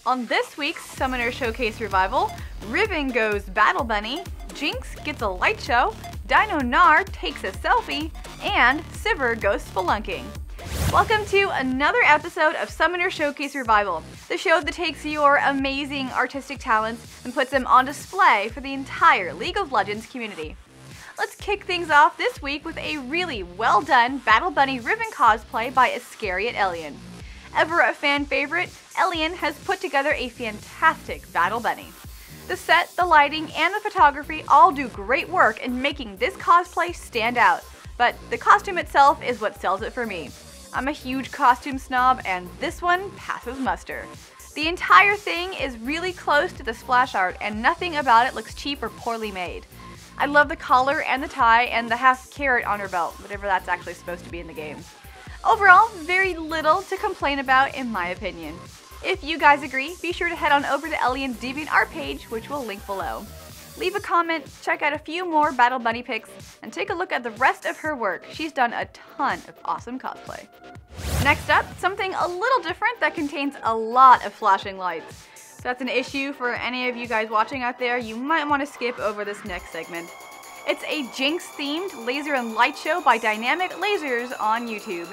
On this week's Summoner Showcase Revival, Riven goes Battle Bunny, Jinx gets a light show, Gnar takes a selfie, and Sivir goes spelunking. Welcome to another episode of Summoner Showcase Revival, the show that takes your amazing artistic talents and puts them on display for the entire League of Legends community. Let's kick things off this week with a really well done Battle Bunny Riven cosplay by Iscariot Elian. Ever a fan favorite, Elian has put together a fantastic Battle Bunny. The set, the lighting, and the photography all do great work in making this cosplay stand out, but the costume itself is what sells it for me. I'm a huge costume snob, and this one passes muster. The entire thing is really close to the splash art, and nothing about it looks cheap or poorly made. I love the collar and the tie and the half carrot on her belt, whatever that's actually supposed to be in the game. Overall, very little to complain about in my opinion. If you guys agree, be sure to head on over to Elian's DeviantArt page, which we'll link below. Leave a comment, check out a few more Battle Bunny pics, and take a look at the rest of her work. She's done a ton of awesome cosplay. Next up, something a little different that contains a lot of flashing lights. If that's an issue for any of you guys watching out there, you might want to skip over this next segment. It's a Jinx themed laser and light show by Dynamic Lasers on YouTube.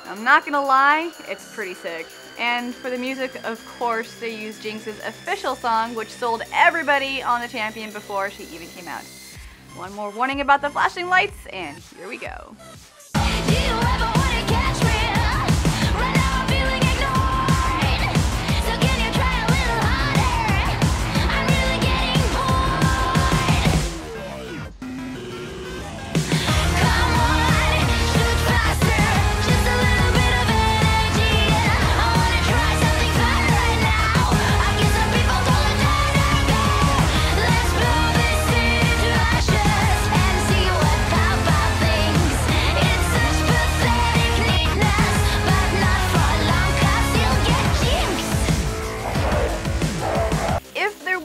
I'm not gonna lie, it's pretty sick. And for the music, of course, they used Jinx's official song, which sold everybody on the champion before she even came out. One more warning about the flashing lights, and here we go.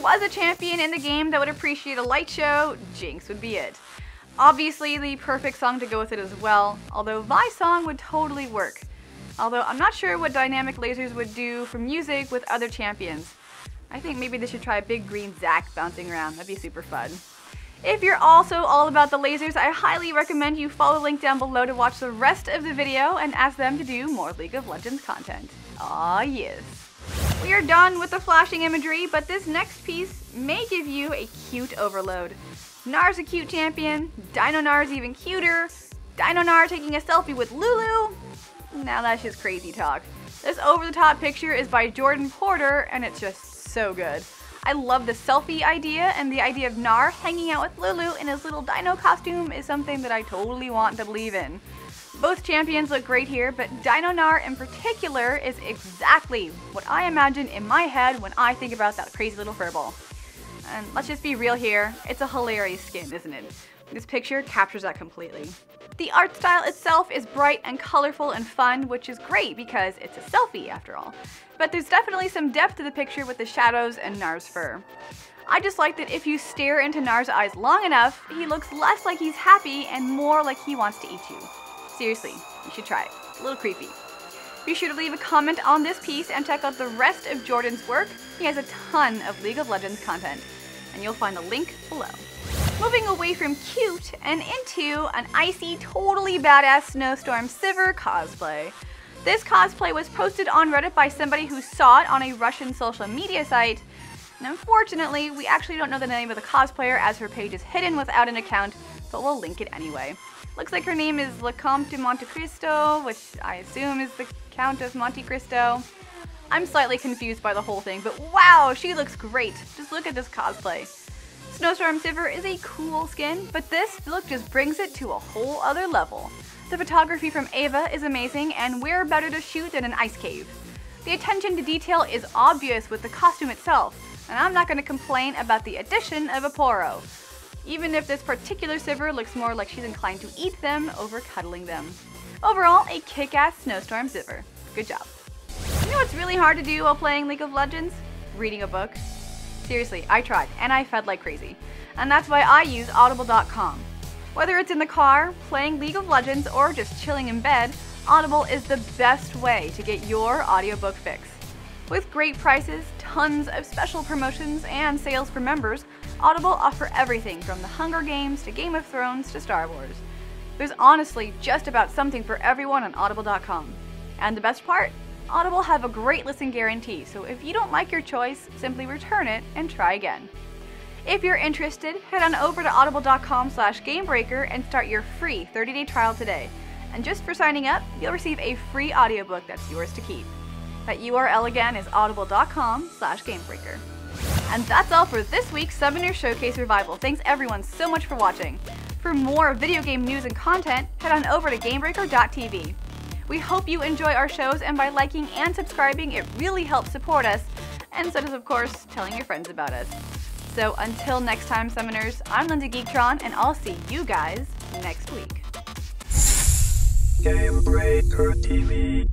Was a champion in the game that would appreciate a light show, Jinx would be it. Obviously the perfect song to go with it as well, although Vi song would totally work. Although I'm not sure what Dynamic Lasers would do for music with other champions. I think maybe they should try a big green Zac bouncing around, that'd be super fun. If you're also all about the lasers, I highly recommend you follow the link down below to watch the rest of the video and ask them to do more League of Legends content. Aw yes. We are done with the flashing imagery, but this next piece may give you a cute overload. Gnar's a cute champion, Gnar's even cuter, Gnar taking a selfie with Lulu. Now that's just crazy talk. This over-the-top picture is by Jordan Porter, and it's just so good. I love the selfie idea, and the idea of Gnar hanging out with Lulu in his little dino costume is something that I totally want to believe in. Both champions look great here, but Gnar in particular is exactly what I imagine in my head when I think about that crazy little furball. And let's just be real here, it's a hilarious skin, isn't it? This picture captures that completely. The art style itself is bright and colorful and fun, which is great because it's a selfie after all. But there's definitely some depth to the picture with the shadows and Gnar's fur. I just like that if you stare into Gnar's eyes long enough, he looks less like he's happy and more like he wants to eat you. Seriously, you should try it. It's a little creepy. Be sure to leave a comment on this piece and check out the rest of Jordan's work. He has a ton of League of Legends content, and you'll find the link below. Moving away from cute and into an icy, totally badass Snowstorm Sivir cosplay. This cosplay was posted on Reddit by somebody who saw it on a Russian social media site, and unfortunately, we actually don't know the name of the cosplayer as her page is hidden without an account, but we'll link it anyway. Looks like her name is Le Comte de Monte Cristo, which I assume is the Count of Monte Cristo. I'm slightly confused by the whole thing, but wow, she looks great. Just look at this cosplay. Snowstorm Sivir is a cool skin, but this look just brings it to a whole other level. The photography from Ava is amazing, and where better to shoot than an ice cave? The attention to detail is obvious with the costume itself, and I'm not going to complain about the addition of a poro. Even if this particular Sivir looks more like she's inclined to eat them over cuddling them. Overall, a kick-ass Snowstorm Sivir. Good job. You know what's really hard to do while playing League of Legends? Reading a book. Seriously, I tried, and I fed like crazy. And that's why I use audible.com. Whether it's in the car, playing League of Legends, or just chilling in bed, Audible is the best way to get your audiobook fix. With great prices, tons of special promotions and sales for members, Audible offer everything from The Hunger Games to Game of Thrones to Star Wars. There's honestly just about something for everyone on Audible.com. And the best part? Audible have a great listen guarantee, so if you don't like your choice, simply return it and try again. If you're interested, head on over to audible.com/GameBreaker and start your free 30-day trial today. And just for signing up, you'll receive a free audiobook that's yours to keep. That URL again is audible.com/GameBreaker. And that's all for this week's Summoner Showcase Revival. Thanks everyone so much for watching. For more video game news and content, head on over to GameBreaker.tv. We hope you enjoy our shows, and by liking and subscribing, it really helps support us, and so does, of course, telling your friends about us. So until next time, Summoners, I'm Linda Geektron, and I'll see you guys next week. GameBreaker TV.